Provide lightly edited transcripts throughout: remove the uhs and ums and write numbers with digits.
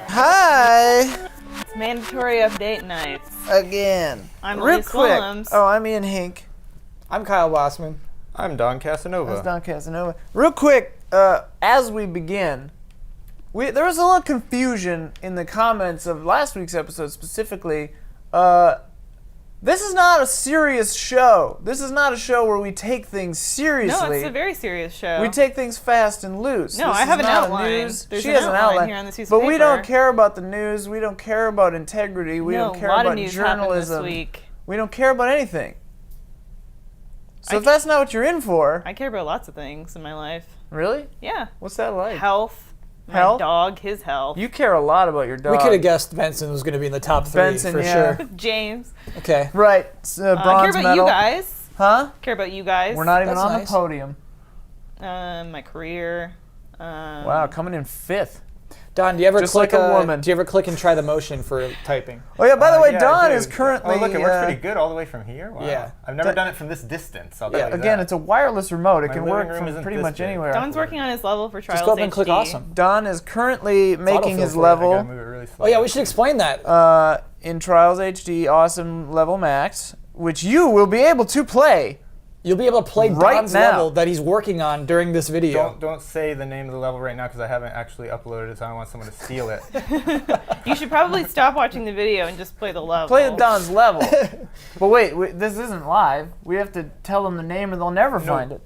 Hi! It's mandatory update nights. Again. I'm Real Elise quick. Willems. Oh, I'm Ian Hink. I'm Kyle Bossman. I'm Don Casanova. That's Don Casanova. Real quick, as we begin, there was a little confusion in the comments of last week's episode specifically. This is not a serious show. This is not a show where we take things seriously. No, it's a very serious show. We take things fast and loose. No, This I is have an not a outline. news. There's She an has an outline here on this piece but of we paper. don't care about the news. We don't care about integrity. We No, don't care a lot about of news happened journalism. this week. We don't care about anything. So if that's not what you're in for, I care about lots of things in my life. really? Yeah. What's that like? Health. My Health? dog, his health. You care a lot about your dog. We could have guessed Benson was going to be in the top three Benson, for yeah. sure. James. Okay. Right. I care Bronze about medal. you guys. Huh? Care about you guys. We're not even That's on nice. the podium. My career. Wow, coming in 5th. Don, do you ever Just click like a woman. Do you ever click and try the motion for typing? Oh yeah, by the way, Yeah, Don I do. is currently. Oh, look, it works pretty good all the way from here. Wow. Yeah. I've never done it from this distance. I'll tell you Again, that. it's a wireless remote. It My can living work room from isn't pretty this much big. anywhere. Don's working on his level for Trials Just go up and click HD. awesome. Don is currently making his autofill for it. I gotta level move it really slow. Oh yeah, we should explain that. in Trials HD Awesome Level Max, which you will be able to play. You'll be able to play right Don's now. level that he's working on during this video. Don't say the name of the level right now because I haven't actually uploaded it, so I don't want someone to steal it. You should probably stop watching the video and just play the level. Play Don's level. But wait, this isn't live. We have to tell them the name or they'll never find it.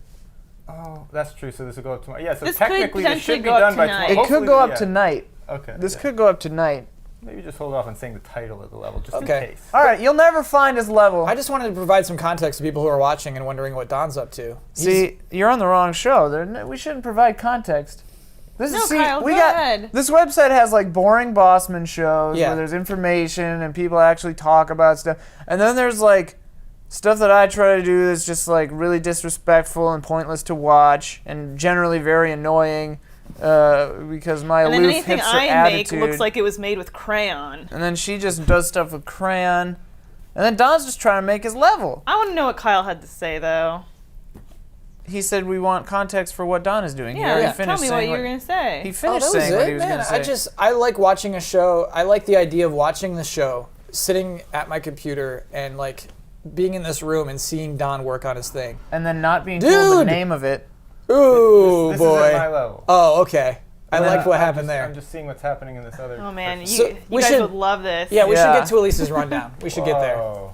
Oh, that's true. So this will go up tomorrow. Yeah. So This could technically, it potentially should be go up done by tonight. tomorrow. It could Hopefully, go up yeah. tonight. Okay. This yeah. could go up tonight. Maybe just hold off on saying the title of the level just Okay. in case. All right, you'll never find his level. I just wanted to provide some context to people who are watching and wondering what Don's up to. See, you're on the wrong show. We shouldn't provide context. This No, Kyle, go ahead. This website has like boring Bossman shows Yeah. where there's information and people actually talk about stuff. And then there's like stuff that I try to do that's just like really disrespectful and pointless to watch and generally very annoying because my And then aloof anything hipster I attitude. make looks like it was made with crayon. And then she just does stuff with crayon. And then Don's just trying to make his level. I want to know what Kyle had to say, though. He said we want context for what Don is doing. He Yeah, already tell finished me what saying you were going to say. He Oh, finished that was saying what he it, was going man. to say. I like watching a show. I like the idea of watching the show, sitting at my computer and like being in this room and seeing Don work on his thing. And then not being told the Dude! name of it. Ooh, This boy. isn't my level. Oh, okay. I Well, like what I'm happened just- there. I'm just seeing what's happening in this other. Oh, man. So, You we guys should- would love this. Yeah, we Yeah. should get to Elise's rundown. We should get there. Whoa.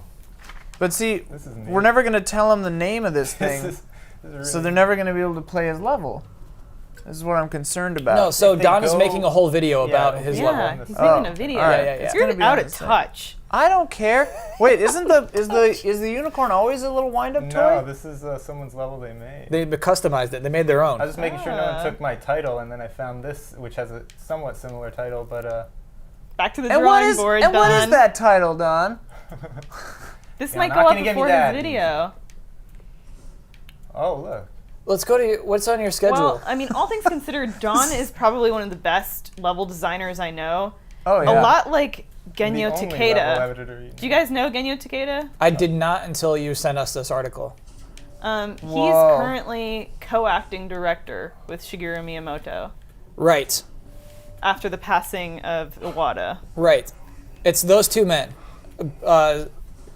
But see, This is neat. we're never going to tell him the name of this thing, This is really so they're never going to be able to play his level. This is what I'm concerned about. No, so If they Don is go- making a whole video Yeah, about his Yeah, level. he's Oh, making a video. all right. Yeah, yeah, yeah. It's gonna You're be out on of this thing. touch. I don't care. Wait, is the unicorn always a little wind-up toy? No, this is someone's level they made. They customized it. They made their own. I was just making sure no one Ah. took my title, and then I found this, which has a somewhat similar title, but Back to the And drawing board, and what is Don. that title, Don? This Yeah, might I'm go not up gonna give before you his that. video. oh look. Let's go to what's on your schedule. Well, I mean, all things considered, Don is probably one of the best level designers I know. Oh yeah. A lot like Genyo The only level Takeda. editor you Do you guys know Genyo Takeda? I did not until you sent us this article. He's Whoa. currently co-acting director with Shigeru Miyamoto Right, after the passing of Iwata. right. It's those two men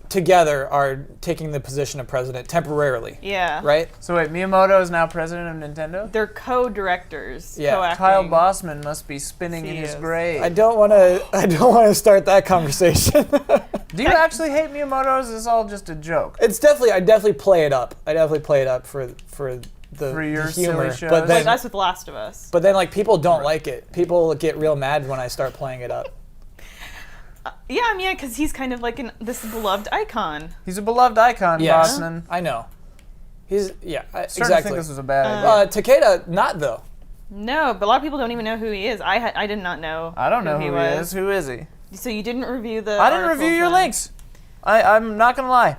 together are taking the position of president temporarily. Yeah. Right? So wait, Miyamoto is now president of Nintendo? They're co-directors. Yeah. Co-acting. Kyle Bossman must be spinning in his Yes. grave. I don't want to start that conversation. Do you actually hate Miyamoto, or is this all just a joke? I definitely play it up. I definitely play it up for the For your the silly humor. shows? But Like then us with Last of Us. But then, like, people don't like it. People get real mad when I start playing it up. Yeah, I mean, because he's kind of like this beloved icon. He's a beloved icon, Yes, Bossman. I know. He's Starting to exactly. think this was a bad idea. Takeda, not though. No, but a lot of people don't even know who he is. I did not know. I don't know who he was. is. Who is he? So you didn't review the. I didn't review articles your then. links. I'm not gonna lie.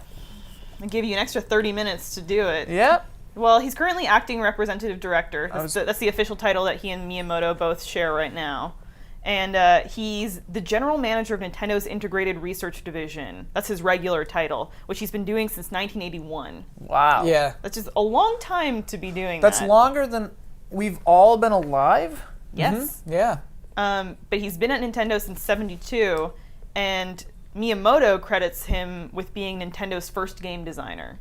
I gave you an extra 30 minutes to do it. Yep. Well, he's currently acting representative director. I was- That's the official title that he and Miyamoto both share right now. And he's the general manager of Nintendo's Integrated Research Division. That's his regular title, which he's been doing since 1981. Wow. Yeah. That's just a long time to be doing That's that. longer than we've all been alive? Yes. Yeah. But he's been at Nintendo since '72, and Miyamoto credits him with being Nintendo's first game designer.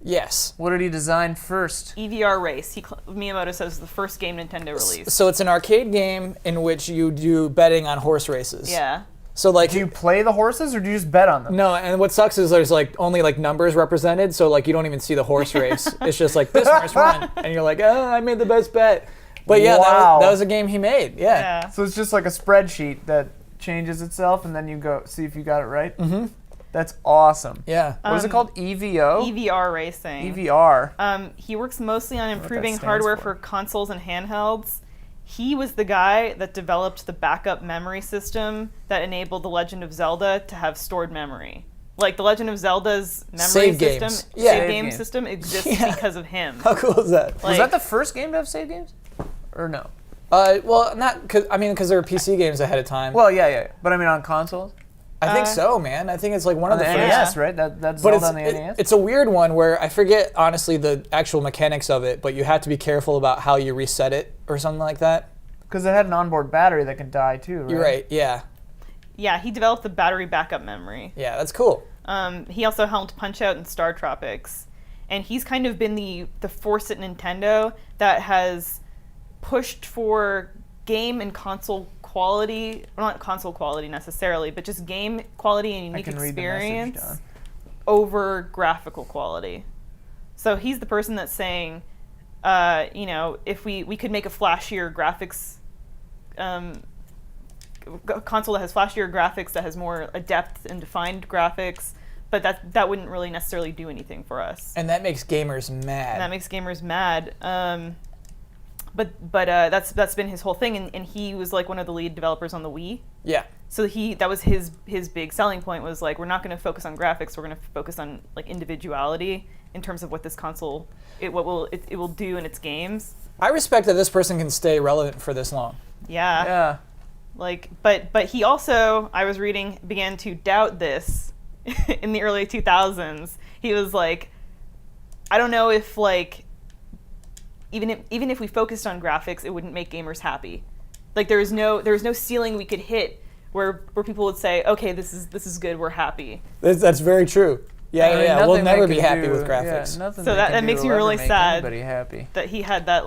Yes. What did he design first? EVR Race. Miyamoto says is the first game Nintendo released. So it's an arcade game in which you do betting on horse races. Yeah. So like Do you play the horses or do you just bet on them? no, and what sucks is there's like only like numbers represented, so like you don't even see the horse race. It's just like this horse won, and you're like, oh, I made the best bet. But yeah, Wow. that was a game he made. Yeah. Yeah. So it's just like a spreadsheet that changes itself and then you go see if you got it right? Mm-hmm. That's awesome. Yeah. What is it called? EVO? EVR Racing. EVR. He works mostly on improving stands hardware for. for consoles and handhelds. He was the guy that developed the backup memory system that enabled The Legend of Zelda to have stored memory. Like The Legend of Zelda's memory Save system, games. Yeah. save Save game games. system exists Yeah. because of him. How cool is that? Was Like- that the first game to have save games? Or no? Well, not because there were PC games ahead of time. Well, yeah. But I mean on consoles? I think so, man. I think it's like one On of the the first. NES, right? That's But Zelda on the it's, NES? it's a weird one where I forget honestly the actual mechanics of it, but you have to be careful about how you reset it or something like that. Because it had an onboard battery that could die too, right? You're right. Yeah. Yeah, he developed the battery backup memory. Yeah, that's cool. He also helped Punch Out in Star Tropics. And he's kind of been the force at Nintendo that has pushed for game and console quality, well, not console quality necessarily, but just game quality and I unique can read the message, experience John. over graphical quality. So he's the person that's saying, if we could make a flashier graphics, console that has flashier graphics, that has more adept and defined graphics, but that wouldn't really necessarily do anything for us. And that makes gamers mad. And that makes gamers mad. But that's been his whole thing, and he was like one of the lead developers on the Wii. Yeah. So that was his big selling point, was like, we're not going to focus on graphics, we're going to focus on like individuality in terms of what this console it will do in its games. I respect that this person can stay relevant for this long. Yeah. Yeah. Like, but he also, I was reading, began to doubt this in the early 2000s. He was like, I don't know if like even if we focused on graphics, it wouldn't make gamers happy. Like there was no ceiling we could hit where people would say, okay, this is good, we're happy. That's very true. Yeah, I mean, yeah. We'll nothing they never can be happy do- with graphics. Yeah, nothing So they that- can that do makes me will ever really make sad. Anybody happy. That he had that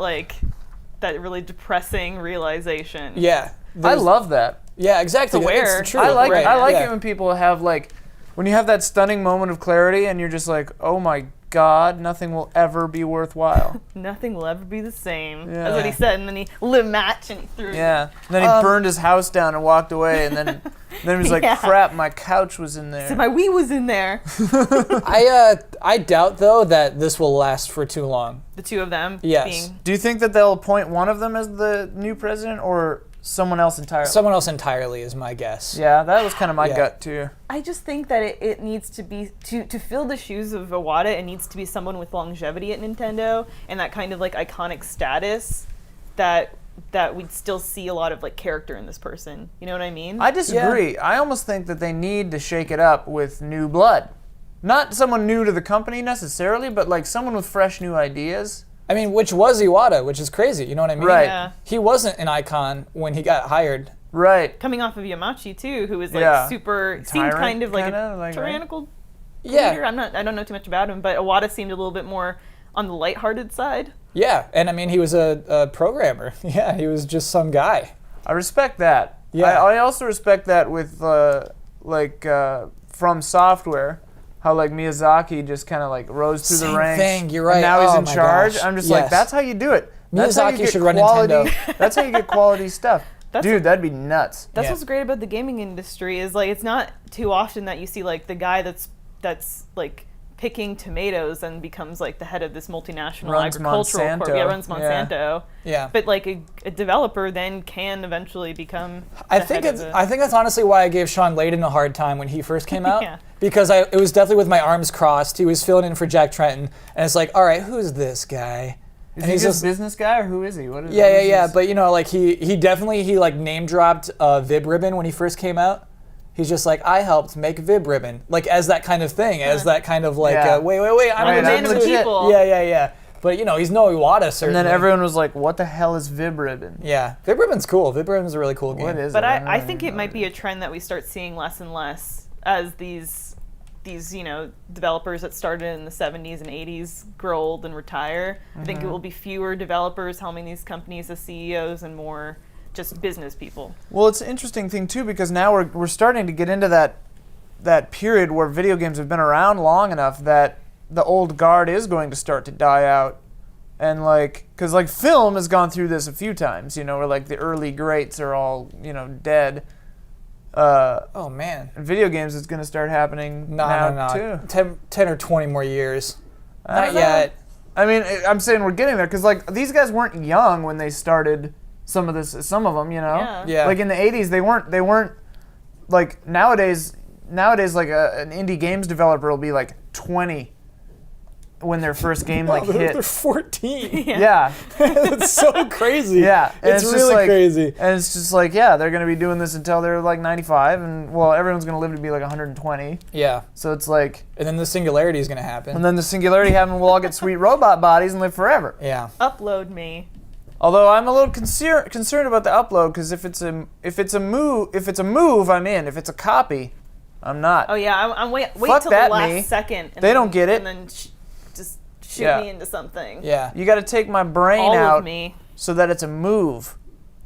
really depressing realization. Yeah. I There's- love that. Yeah, exactly. It's aware. It's true. I like right, I like yeah. it when people have when you have that stunning moment of clarity and you're just like, oh my God, nothing will ever be worthwhile. Nothing will ever be the same. Yeah. That's what he said, and then he lit a match and he threw it. Yeah. And then he burned his house down and walked away, and then he was like, Yeah. crap, my couch was in there. So my Wii was in there. I doubt though that this will last for too long. The two of them Yes. being. Do you think that they'll appoint one of them as the new president or someone else entirely? Someone else entirely is my guess. Yeah, that was kind of my Yeah. gut too. I just think that it needs to be to fill the shoes of Iwata. It needs to be someone with longevity at Nintendo and that kind of like iconic status that we'd still see a lot of like character in this person. You know what I mean? I disagree. I almost think that they need to shake it up with new blood. Not someone new to the company necessarily, but like someone with fresh new ideas. I mean, which was Iwata, which is crazy. You know what I mean? Right. Yeah. He wasn't an icon when he got hired. Right. Coming off of Yamachi too, who was like Yeah. super seemed Tyrant, kind of like kinda, a like, right? tyrannical Yeah. leader. I don't know too much about him, but Iwata seemed a little bit more on the lighthearted side. Yeah, and I mean, he was a programmer. Yeah, he was just some guy. I respect that. Yeah. I also respect that with From Software, how like Miyazaki just kind of like rose through Same the ranks. thing, you're right. And now he's Oh in my charge. gosh. I'm just Yes. like, that's how you do it. That's how you Miyazaki get should run quality. Nintendo. That's how you get quality stuff. That's Dude, that'd be nuts. That's Yeah. what's great about the gaming industry is like it's not too often that you see like the guy that's like picking tomatoes and becomes like the head of this multinational Runs agricultural corp. Monsanto. Yeah, runs Yeah. Monsanto. Yeah. But like a developer then can eventually become. I the think head it's. of I think that's honestly why I gave Sean Layden a hard time when he first came out. Yeah. Because it was definitely with my arms crossed. He was filling in for Jack Trenton, and it's like, all right, who's this guy? Is he just business guy or who is he? What is? Yeah. But you know, like he definitely like name dropped Vib Ribbon when he first came out. He's just like, I helped make Vib Ribbon, like as that kind of thing, as that kind of like, wait, I'm a man of the people. Yeah. But you know, he's no Iwata certainly. And then everyone was like, what the hell is Vib Ribbon? Yeah, Vib Ribbon's cool. Vib Ribbon's a really cool game. What is but it? I think it might be a trend that we start seeing less and less as these developers that started in the 70s and 80s grow old and retire. I think it will be fewer developers helming these companies as CEOs and more just business people. Well, it's an interesting thing too because now we're starting to get into that period where video games have been around long enough that the old guard is going to start to die out. And like, because like film has gone through this a few times, you know, where like the early greats are all, you know, dead. Oh man. Video games is going to start happening now too. 10 or 20 more years. Not yet. I mean, I'm saying we're getting there because like these guys weren't young when they started some of them, you know. Yeah. Like in the 80s, they weren't like nowadays like an indie games developer will be like 20 when their first game like hit. They're 14. Yeah. It's so crazy. Yeah. And It's just really like, crazy. And it's just like, yeah, they're going to be doing this until they're like 95 and well, everyone's going to live to be like 120. Yeah. So it's like, And then the singularity is going to happen. and then the singularity happens, we'll all get sweet robot bodies and live forever. Yeah. Upload me. Although I'm a little concerned about the upload because if it's a move, I'm in. If it's a copy, I'm not. Oh yeah, I'm wait Fuck till that, the last me. second. And They then, don't get it. And then just shoot Yeah. me into something. Yeah. You got to take my brain All out of me. so that it's a move.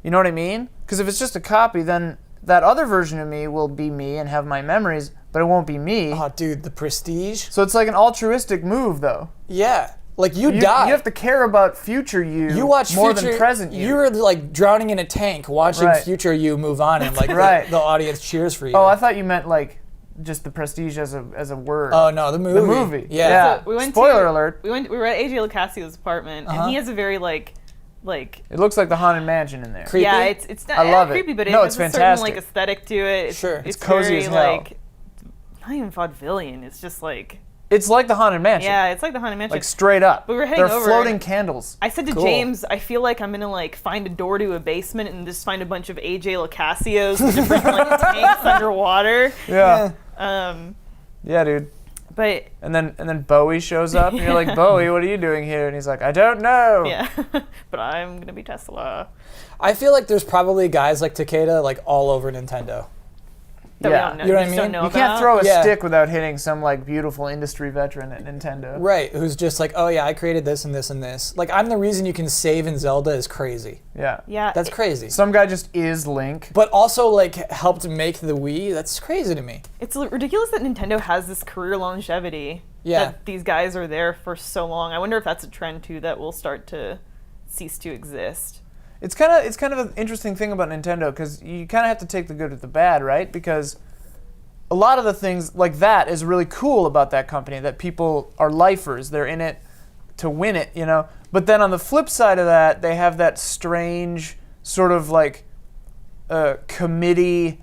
You know what I mean? Because if it's just a copy, then that other version of me will be me and have my memories, but it won't be me. Oh, dude, the prestige. So it's like an altruistic move, though. Yeah. Like you You die. have to care about future you, You watch more future, than present you. You were like drowning in a tank watching Right. future you move on, and like Right. the audience cheers for you. Oh, I thought you meant like just the prestige as a word. Oh no, the movie. The movie. Yeah. So we went Spoiler alert. We were at AJ Lucasio's apartment, and he has a very like It looks like the Haunted Mansion in there. Creepy? yeah, it's not I love it. creepy, but it No, has it's a certain fantastic. like aesthetic to it. Sure. It's cozy very as hell. like not even vaudevillian. It's just like It's like the Haunted Mansion. yeah, it's like the Haunted Mansion. Like straight up. But we were heading They're over floating and- candles. I said to Cool. James, I feel like I'm gonna like find a door to a basement and just find a bunch of AJ Lucasios and different like tanks underwater. Yeah. Um, Yeah, dude. but And then Bowie shows up, and you're like, Bowie, what are you doing here? And he's like, I don't know. yeah, but I'm gonna be Tesla. I feel like there's probably guys like Takeda like all over Nintendo. That Yeah. we don't know. You know what I just mean? don't know You about. can't throw a Yeah. stick without hitting some like beautiful industry veteran at Nintendo. Right, who's just like, oh yeah, I created this and this and this. Like I'm the reason you can save in Zelda is crazy. Yeah. Yeah, That's crazy. Some guy just is Link. But also like helped make the Wii. That's crazy to me. it's ridiculous that Nintendo has this career longevity. Yeah. That these guys are there for so long. I wonder if that's a trend too that will start to cease to exist. It's kind of an interesting thing about Nintendo because you kind of have to take the good with the bad, right? Because a lot of the things like that is really cool about that company, that people are lifers. They're in it to win it, you know? But then on the flip side of that, they have that strange sort of like committee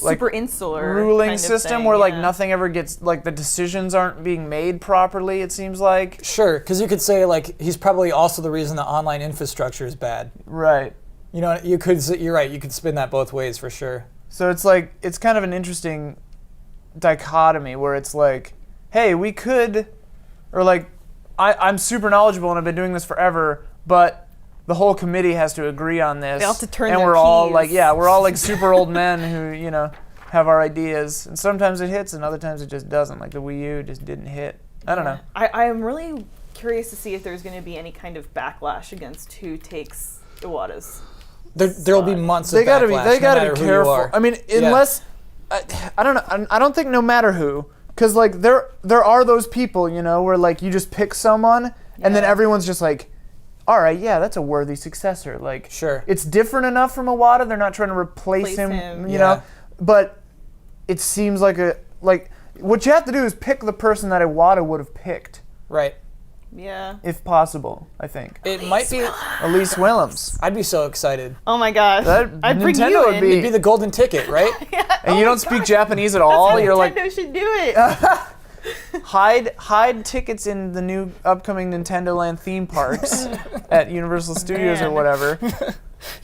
like Super insular ruling kind of system thing, where like yeah. nothing ever gets, like the decisions aren't being made properly, it seems like. Sure, because you could say like he's probably also the reason the online infrastructure is bad. Right. You know, you're right. You could spin that both ways for sure. So it's like, it's kind of an interesting dichotomy where it's like, hey, we could, or like, I'm super knowledgeable and I've been doing this forever, but the whole committee has to agree on this. They all have to turn and their we're all keys. like, yeah, we're all like super old men who, you know, have our ideas. And sometimes it hits and other times it just doesn't. Like the Wii U just didn't hit. I don't know. I am really curious to see if there's going to be any kind of backlash against who takes Iwata's. There'll be months of They gotta be. backlash, They no gotta matter be who you careful. are. I mean, Yeah. unless I don't know. I don't think no matter who, because like there are those people, you know, where like you just pick someone and then Yeah. everyone's just like, all right, yeah, that's a worthy successor. Like, Sure. it's different enough from Iwata. They're not trying to replace him, you Yeah. know. But it seems like what you have to do is pick the person that Iwata would have picked, Right. Yeah. if possible. I think It might be. Elise Willems. I'd be so excited. Oh my gosh. That- I'd bring Nintendo you would in. be- It'd be the golden ticket, right? And you don't speak Japanese at all. You're like, Nintendo should do it. hide tickets in the new upcoming Nintendo Land theme parks at Universal Studios or Man. whatever.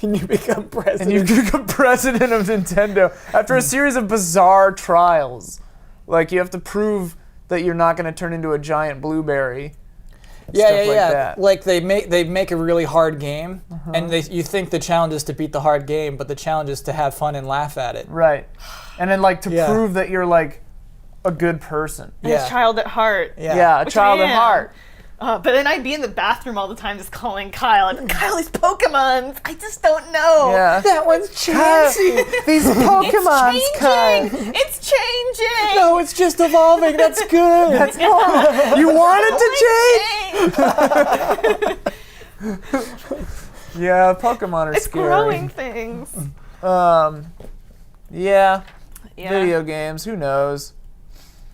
And you become president. And you become president of Nintendo after a series of bizarre trials. Like, you have to prove that you're not going to turn into a giant blueberry. Stuff like that. Like they make a really hard game, and you think the challenge is to beat the hard game, but the challenge is to have fun and laugh at it. Right. And then, like, to prove that you're, like, a good person. And a child at heart. Yeah, a Which child I at am. heart. But then I'd be in the bathroom all the time just calling Kyle. And Kyle, these Pokemons, I just don't know. Yeah. That one's Kyle, chancy. these Pokemons, It's Kyle. changing. It's changing. No, it's just evolving. That's good. That's all. You want it to change? Yeah, Pokemon are It's scary. growing things. Yeah. Yeah. Video games, who knows?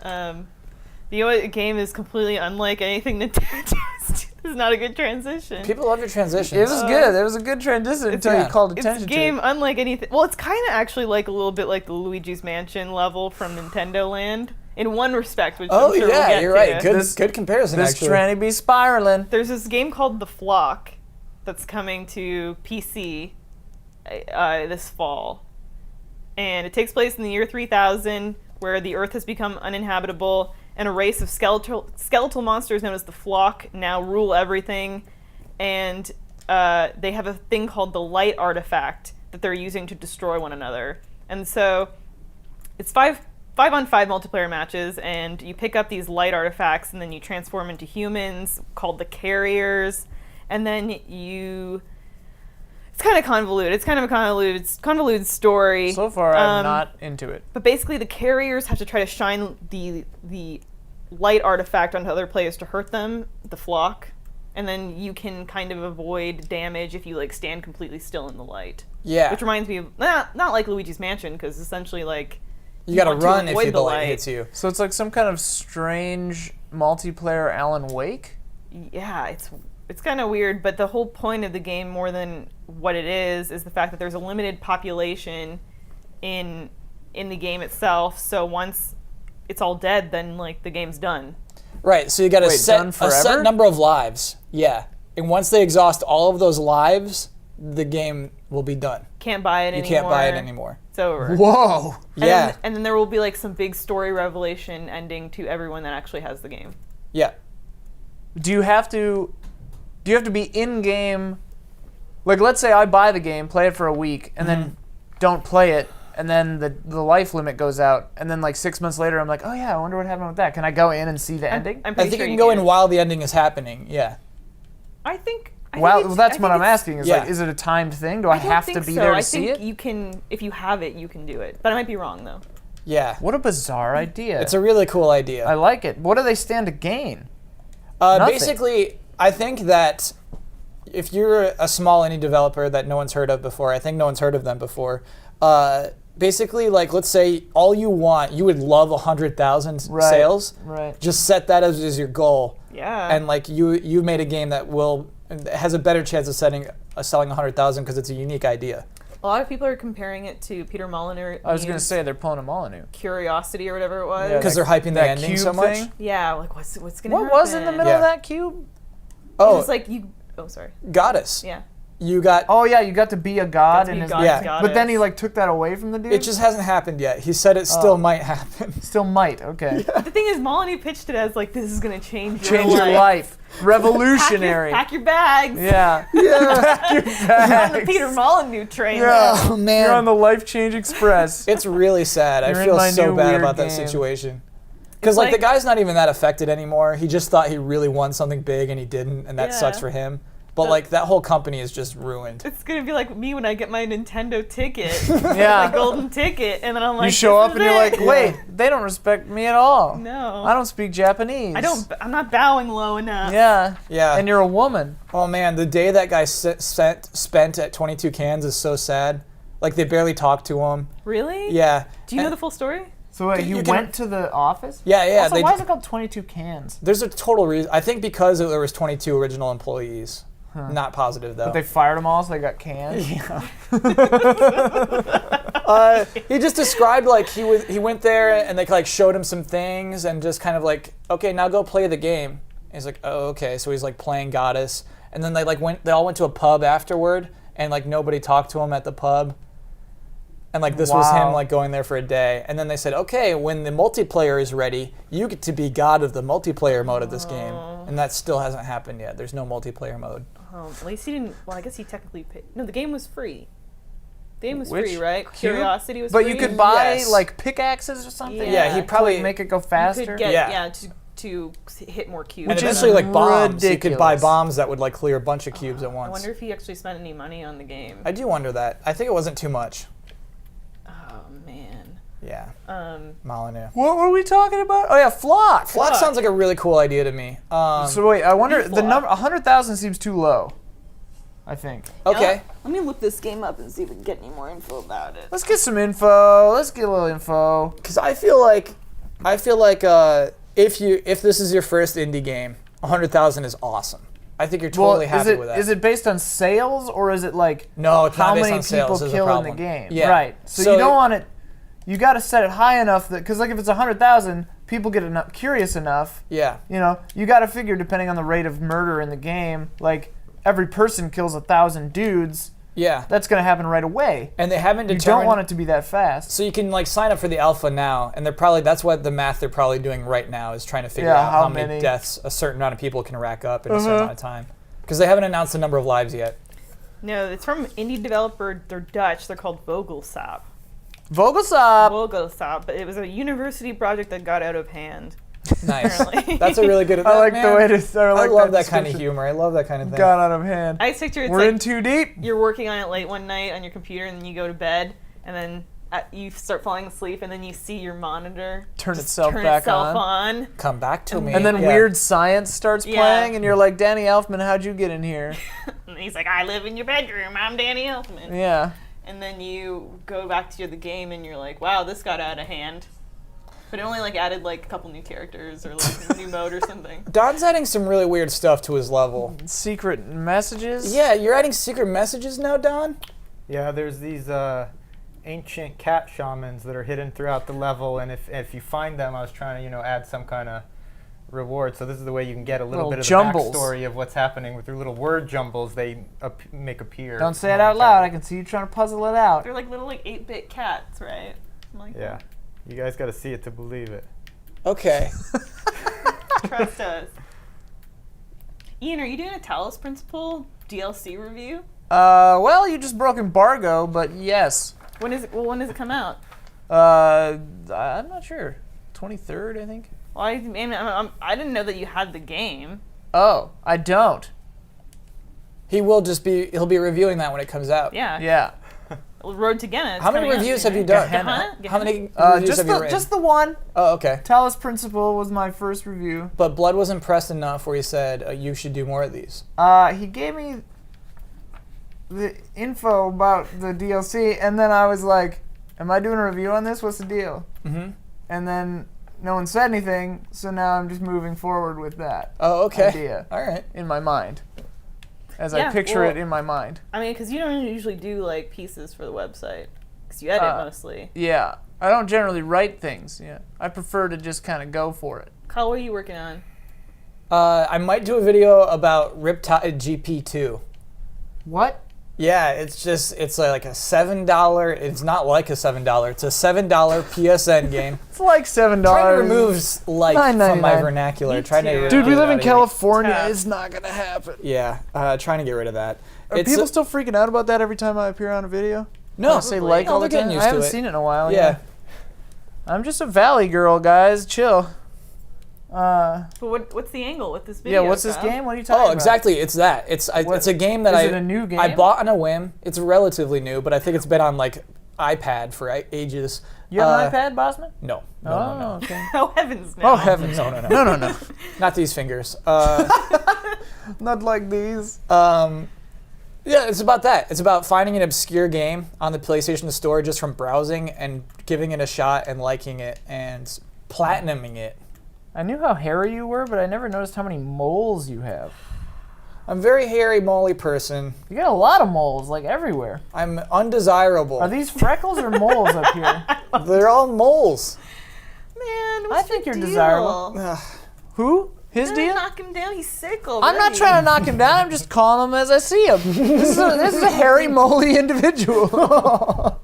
The game is completely unlike anything Nintendo does. This is not a good transition. People love your transitions. It was good. It was a good transition until you called It's attention a to game it. unlike anything. Well, it's kind of actually like a little bit like the Luigi's Mansion level from Nintendo Land in one respect, which Oh I'm sure we'll yeah, get you're right. to. Good comparison. This actually. tranny be spiraling. There's this game called The Flock that's coming to PC this fall. And it takes place in the year 3000, where the Earth has become uninhabitable, and a race of skeletal monsters known as the Flock now rule everything. And they have a thing called the Light Artifact that they're using to destroy one another. And so it's 5-on-5 multiplayer matches, and you pick up these light artifacts, and then you transform into humans called the Carriers, and then it's kind of convoluted. It's kind of a convoluted story. So far, I'm not into it. But basically, the Carriers have to try to shine the light artifact onto other players to hurt them, the Flock, and then you can kind of avoid damage if you like stand completely still in the light. Yeah. Which reminds me of not like Luigi's Mansion, because essentially like You gotta want to run if avoid the the light light. hits you. So it's like some kind of strange multiplayer Alan Wake? Yeah, it's kind of weird, but the whole point of the game, more than what it is the fact that there's a limited population in the game itself. So once it's all dead, then like the game's done. Right, so you got Wait, a done set forever? number of lives. Yeah. And once they exhaust all of those lives, the game will be done. Can't buy it You anymore. can't buy it anymore. It's over. Whoa! Yeah. And then there will be like some big story revelation ending to everyone that actually has the game. Yeah. Do you have to be in game? Like, let's say I buy the game, play it for a week, and then don't play it, and then the life limit goes out, and then like 6 months later, I'm like, oh yeah, I wonder what happened with that. Can I go in and see the ending? I'm I pretty think sure you can go in while the ending is happening. Yeah. I think Well, that's what I'm asking. asking. Is Yeah. like, is it a timed thing? Do I don't have to think be so. there to I see think it? you can, if you have it, you can do it. But I might be wrong though. Yeah. What a bizarre idea! It's a really cool idea. I like it. What do they stand to gain? Nothing. Basically, I think that if you're a small indie developer that no one's heard of before, I think no one's heard of them before. Basically, like, let's say all you would love 100,000 sales. Right. Just set that as your goal. Yeah. And like you made a game that has a better chance of selling 100,000 because it's a unique idea. A lot of people are comparing it to Peter Molyneux. I was gonna say they're pulling a Molyneux. Curiosity or whatever it was. Yeah, Because they're hyping the that ending cube so much. thing? Yeah, like what's gonna What happen? was in the middle of Yeah. that cube? Oh, It's like you. Oh, sorry. goddess. Yeah. You got. Oh yeah, you got to be a god Got to in be his. God's Yeah. goddess. But then he like took that away from the dude. It just hasn't happened yet. He said it still might happen. still might. Okay. The thing is, Molyneux pitched it as like this is gonna change Change your life. Revolutionary. Pack your bags. Yeah. Pack your On the bags. Peter Molyneux train. Yeah. Oh man. You're on the Life Change Express. It's really sad. You're I in feel my so new bad weird about that game. situation. Because like like- the guy's not even that affected anymore. He just thought he really won something big and he didn't, and that Yeah. sucks for him. But like that whole company is just ruined. It's gonna be like me when I get my Nintendo ticket, Yeah. my golden ticket, and then I'm like, You show this up is and you're it. like, wait, they don't respect me at all. No. I don't speak Japanese. I'm not bowing low enough. Yeah. Yeah. And you're a woman. Oh man, the day that guy spent at 22 Cans is so sad. Like they barely talked to him. Really? Yeah. Do you know the full story? So wait, You you can- went to the office? Yeah. Also, why is it called 22 cans? There's a total reason. I think because there was 22 original employees. Not positive though. But they fired them all, so they got canned. Yeah. He just described like he went there and they like showed him some things and just kind of like, okay, now go play the game. And he's like, oh, okay. So he's like playing Goddess, and then they all went to a pub afterward, and like nobody talked to him at the pub. And like this was him like going there for a day, and then they said, okay, when the multiplayer is ready, you get to be god of the multiplayer mode of this game, and that still hasn't happened yet. There's no multiplayer mode. Oh, at least he didn't. Well, I guess he technically paid. No, the game was free. The game was Which free, right? Curiosity was But free. you could buy Yes. like pickaxes or something. Yeah, he probably to make it go You faster. could get Yeah. to hit more cubes. And Which is eventually, like bombs, you could buy ridiculous. bombs that would like clear a bunch of cubes at I once. wonder if he actually spent any money on the game. I do wonder that. I think it wasn't too much. Oh man. Yeah, Um. Molyneux. What were we talking about? Oh yeah, flock. Flock sounds like a really cool idea to me. So wait, I wonder the Flock. number 100,000 seems too low. I think. Okay. Let me look this game up and see if we can get any more info about it. Let's get some info. Let's get a little info. Because I feel like if this is your first indie game, 100,000 is awesome. I think you're totally happy with that. Is it based on sales or is it like No, it's how not based many on sales people is the kill in the problem. game? Yeah. Right. So So you don't it- want it. You got to set it high enough that because like if it's 100,000, people get curious enough. Yeah. You know, you got to figure depending on the rate of murder in the game, like every person kills 1,000 dudes. Yeah. That's going to happen right away. And they haven't You determined. don't want it to be that fast. So you can like sign up for the alpha now, and that's what the math they're probably doing right now is trying to figure Yeah, out how how many many- deaths a certain amount of people can rack up in a certain amount of time. Because they haven't announced the number of lives yet. No, it's from indie developer. They're Dutch. They're called Vogelsap. Vogelsop. Vogelsap, but it was a university project that got out of hand. Nice. Apparently. That's a really good. I like the way to. I I like love that kind of description. humor. I love that kind of thing. Got out of hand. I picture it's We're like in too deep. you're working on it late one night on your computer, and then you go to bed, and then you start falling asleep, and then you see your monitor Turn just itself turn back itself on. on. Come back to me. And then Yeah. weird science starts Yeah. playing, and you're like, Danny Elfman, how'd you get in here? And he's like, I live in your bedroom. I'm Danny Elfman. Yeah. And then you go back to the game, and you're like, wow, this got out of hand. But it only like added like a couple new characters or like a new mode or something. Don's adding some really weird stuff to his level. Secret messages? Yeah, you're adding secret messages now, Don? Yeah, there's these ancient cat shamans that are hidden throughout the level, and if you find them, I was trying to add some kind of reward. So this is the way you can get a little Little bit of jumbles. the backstory of what's happening with your little word jumbles they make appear. Don't say it out loud. I can see you trying to puzzle it out. They're like little like 8-bit cats, right? Something like Yeah, you guys got to see it to believe it. Okay. that. Trust us. Ian, are you doing a Talos Principle DLC review? Well, you just broke embargo, but yes. When is it? Well, when does it come out? I'm not sure. 23rd, I think. Well, I didn't know that you had the game. Oh, I don't. He'll be reviewing that when it comes out. Yeah. Yeah. Road to Gehenna. How many reviews have you done? Gehenna? How many reviews Just have you the written? just the one. Oh, okay. Talos Principle was my first review. But Blood was impressed enough where he said, you should do more of these. He gave me the info about the DLC, and then I was like, am I doing a review on this? What's the deal? Mm-hmm. And then no one said anything, so now I'm just moving forward with that Oh, okay. idea All right. in my mind. As I Yeah, picture well- it in my mind. I mean, because you don't usually do like pieces for the website, because you edit mostly. Yeah. I don't generally write things. Yeah. I prefer to just kind of go for it. Kyle, what are you working on? I might do a video about Riptide GP2. What? Yeah, it's like a $7. It's not like a $7. It's a $7 PSN game. It's like $7. Trying to remove like from my $9.99. vernacular. Me Trying to too. get Dude, we it live out in of here. California. Tough. It's not gonna happen. Yeah, trying to get rid of that. Are It's people still freaking out about that every time I appear on a video? no, I say like no, all the they're time. getting I used haven't to it. seen it in a while. Yeah. I'm just a valley girl, guys. Chill. But what's the angle with this video? Yeah. What's this Kyle? game? What are you talking about? Oh, exactly. It's that. It's a game that Is it a new game? I bought on a whim. It's relatively new, but I think it's been on like iPad for ages. You have an iPad, Bossman? No. No, Oh, no, no. okay. Oh heavens, no! Oh heavens! No, no, no. No, no, no. Not these fingers. Not like these. Yeah, it's about that. It's about finding an obscure game on the PlayStation Store just from browsing and giving it a shot and liking it and platinuming it. I knew how hairy you were, but I never noticed how many moles you have. I'm a very hairy, moly person. You got a lot of moles, like everywhere. I'm undesirable. Are these freckles or moles up here? They're all moles. Man, I what's think your you're deal? desirable. Who? His Don't deal? knock him down. He's sick already. I'm not trying to knock him down. I'm just calling him as I see him. This is a hairy, moly individual.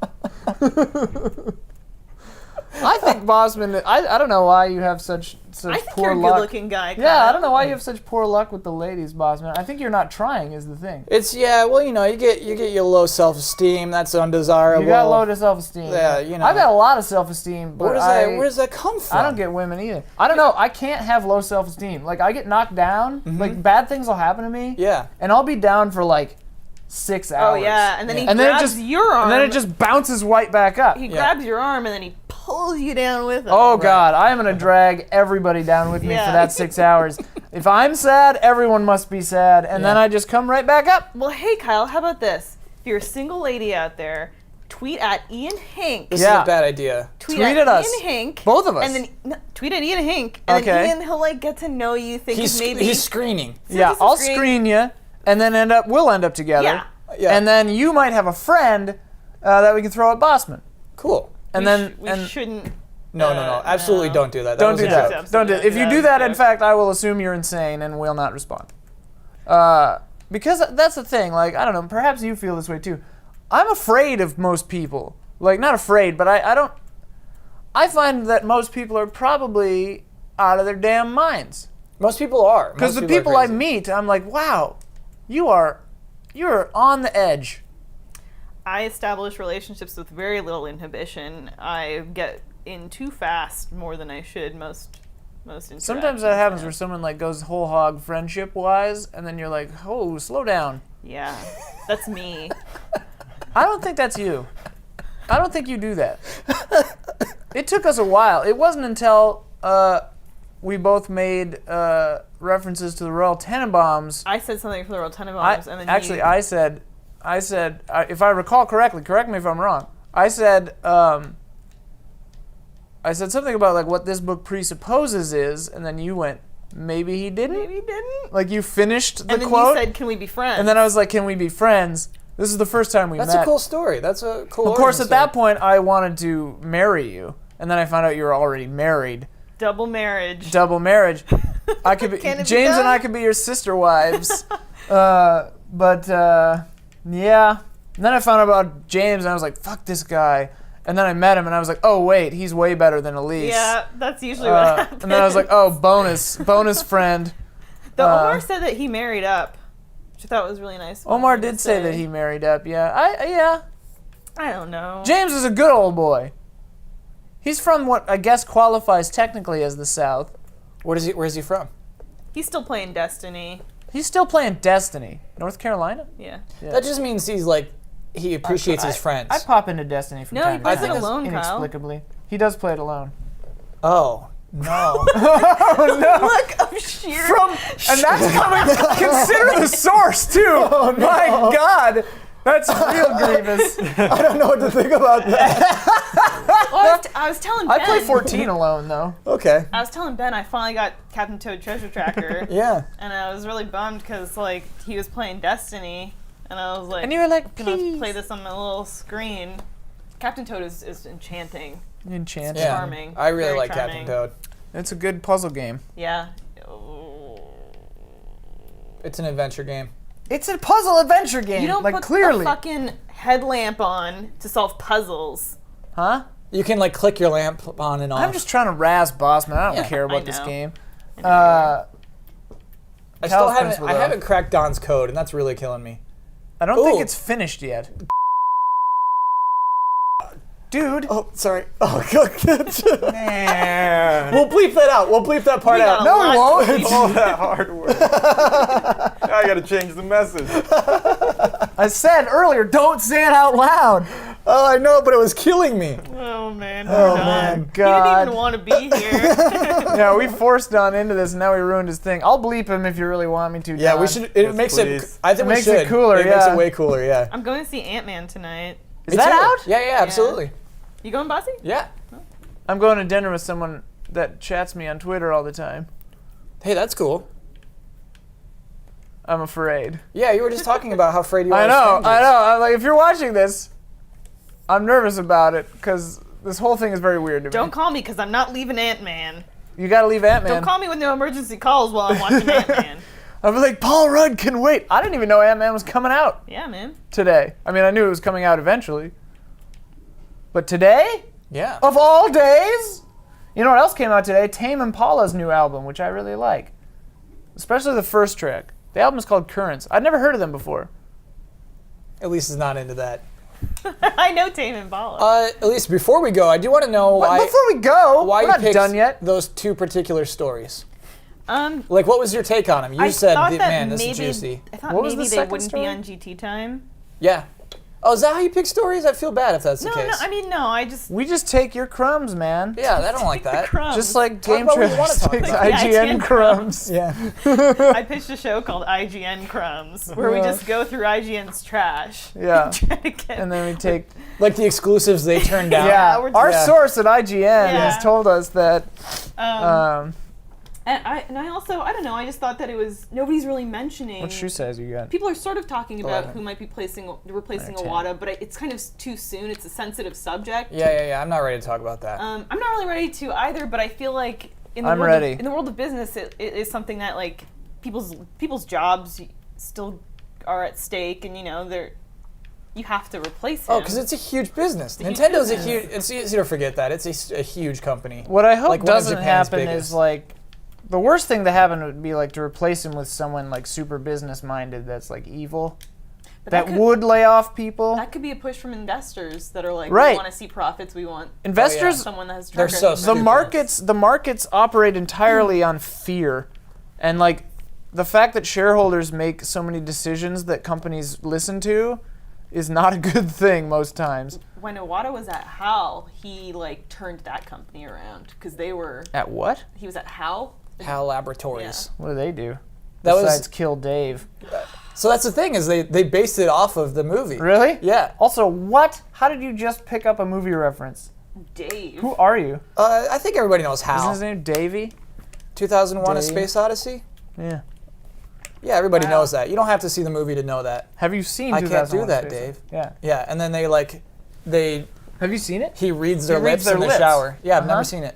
I think Bosman. I don't know why you have such I think poor you're a luck. good-looking guy. Yeah, Kyle. I don't know why you have such poor luck with the ladies, Bosman. I think you're not trying is the thing. It's well, you get your low self-esteem. That's undesirable. You got low to self-esteem. Yeah, I've got a lot of self-esteem, but where does that come from? I don't get women either. I don't know. I can't have low self-esteem. Like I get knocked down. Like bad things will happen to me. Yeah. And I'll be down for like 6 hours. Oh yeah, and then he And then it grabs just- your arm. And then it just bounces right back up. he grabs your arm and then he pulls you down with him. Oh God, I am gonna drag everybody down with me Yeah. for that 6 hours. If I'm sad, everyone must be sad, and then I just come right back up. Well, hey Kyle, how about this? If you're a single lady out there, tweet at Ian Hink. This Yeah. is a bad idea. Tweet tweet at at us. Ian Hink. Both of us. And then tweet at Ian Hink. And Okay. then Ian, he'll like get to know you, think maybe He's screening. Yeah, just a I'll screen. screen you, and then we'll end up together. Yeah. Yeah. And then you might have a friend that we can throw at Bossman. Cool. And we shouldn't. No, absolutely no. don't do that. Don't was do a that. joke. Absolutely Don't do not it. If do you that. do that, Yeah. in fact, I will assume you're insane and will not respond. Because that's the thing. Like, I don't know. Perhaps you feel this way too. I'm afraid of most people. Like, not afraid, but I don't. I find that most people are probably out of their damn minds. Most people are. Because Most the people people are I crazy. meet, I'm like, wow, you're on the edge. I establish relationships with very little inhibition. I get in too fast more than I should most interactions. Sometimes that happens yeah. where someone like goes whole hog friendship wise, and then you're like, oh, slow down. Yeah, that's me. I don't think that's you. I don't think you do that. It took us a while. It wasn't until we both made references to the Royal Tenenbaums. I said something for the Royal Tenenbaums, and then I said, if I recall correctly, correct me if I'm wrong. I said something about like what this book presupposes is, and then you went, maybe he didn't. maybe he didn't. Like you finished the And then quote, you said, "Can we be friends?" and then I was like, can we be friends? This is the first time we That's met. a cool story. That's a cool. Of course, origin at that story. point, I wanted to marry you, and then I found out you were already married. double marriage. Double marriage. I could be Can it be James and done? I could be your sister wives. Yeah. And then I found out about James, and I was like, "Fuck this guy." And then I met him, and I was like, "Oh wait, he's way better than Elise." Yeah, that's usually what happens. And then I was like, "Oh, bonus friend." Though Omar said that he married up, which I thought was really nice. of Omar him to did say that he married up. Yeah. I don't know. James is a good old boy. He's from what I guess qualifies technically as the South. Where's he from? He's still playing Destiny. He's still playing Destiny. North Carolina? Yeah. Yeah. That just means he appreciates his friends. I pop into Destiny from No, time he to plays time. it alone, Kyle. Inexplicably. He does play it alone. Oh no. Look of sheer. And that's coming. Consider the source too. My God, that's real grievous. I don't know what to think about that. Well, I was telling Ben. I play 14 alone though. Okay. I was telling Ben I finally got Captain Toad Treasure Tracker, Yeah. and I was really bummed because like he was playing Destiny, and I was like, And you were like, gonna please. play this on my little screen. Captain Toad is enchanting. Enchanted. Yeah. Charming. I really Very like charming. Captain Toad. It's a good puzzle game. Yeah. It's an adventure game. It's a puzzle adventure game. You don't like put clearly. a fucking headlamp on to solve puzzles. Huh? You can click your lamp on and off. I'm just trying to razz Bossman. I don't Yeah, care I about this know. game. I know. I still Cal's haven't. principal, I though. haven't cracked Don's code, and that's really killing me. I don't think Ooh. it's finished yet. Dude. Oh, sorry. Oh, God. Man. We'll bleep that out. We'll bleep that part We got out. a No, we lot to won't. keep. All that hard work. Now I gotta change the message. I said earlier, don't say it out loud. Oh, I know, but it was killing me. Oh man. Oh, we're done. man. He didn't God. even want to be here. Yeah, we forced Don into this, and now we ruined his thing. I'll bleep him if you really want me to. Yeah, Don. we should. It Yes, makes please. it. I think It we makes it should. cooler, It makes yeah. it way cooler. Yeah. I'm going to see Ant-Man tonight. Is Me that too. out? Yeah, absolutely. You going, Bossy? Yeah. I'm going to dinner with someone that chats me on Twitter all the time. Hey, that's cool. I'm afraid. Yeah, you were just talking about how afraid you are. I of know. strangers. I'm like, if you're watching this, I'm nervous about it because this whole thing is very weird to me. Don't call me because I'm not leaving Ant-Man. You gotta leave Ant-Man. Don't call me with no emergency calls while I'm watching Ant-Man. I'll be like, Paul Rudd can wait. I didn't even know Ant-Man was coming out Yeah, man. today. I mean, I knew it was coming out eventually. But today? Yeah. Of all days? You know what else came out today? Tame Impala's new album, which I really like. Especially the first track. The album is called Currents. I'd never heard of them before. Elise is not into that. I know Tame Impala. Elise, before we go, I do want to know But before we go, why we're you not picked done yet. those two particular stories. Like, what was your take on them? You I said, thought that man, this maybe, is juicy. I thought What was maybe the they second wouldn't story? be on GT time. Yeah. Oh, is that how you pick stories? I feel bad if that's No, the case. no, I mean, no, I just... We just take your crumbs, man. Yeah, I don't like that. Crumbs. Just like Talk about what you wanna GameTrailers talk takes about. Yeah, IGN IGN crumbs. Yeah. I pitched a show called IGN Crumbs, where we Yeah. just go through IGN's trash. Yeah. And try to get... And then we take... Like the exclusives they turned down. Yeah, we're our just- source at IGN Yeah. has told us that... And I also, I don't know, I just thought that it was... Nobody's really mentioning... what shoe size you got? People are sort of talking about 11. who might be replacing Or 10. Iwata, but it's kind of too soon. It's a sensitive subject. Yeah. I'm not ready to talk about that. I'm not really ready to either, but I feel like in the I'm world ready. in the world of business, it is something that like people's jobs still are at stake, and you have to replace him. Oh, because it's a huge business. a huge Nintendo's a business. huge. It's easy to forget that it's a huge company. What I hope Like one of doesn't Japan's happen biggest. is like... The worst thing to happen would be like to replace him with someone like super business minded that's like evil. But That could- would lay off people. That could be a push from investors that are like, Right. we want to see profits. We want Investors, someone that has They're track so record. the stupid. the markets operate entirely on fear, and like the fact that shareholders make so many decisions that companies listen to is not a good thing most times. When Iwata was at HAL, he like turned that company around because they were. At what? He was at HAL. HAL Laboratories. What do they do? That was- Besides kill Dave. So that's the thing is they based it off of the movie. Really? Yeah. Also, what? How did you just pick up a movie reference? Dave. Who are you? I think everybody knows Isn't HAL. his name Davey? 2001: A Dave. Space Odyssey. Yeah. Yeah, everybody Wow. knows that. You don't have to see the movie to know that. Have you seen I can't 2001: do that, Space Dave. Odyssey? Yeah. Yeah, and then they Have you seen it? he reads their He reads lips their in the lips. shower. Yeah, I've Uh-huh. never seen it.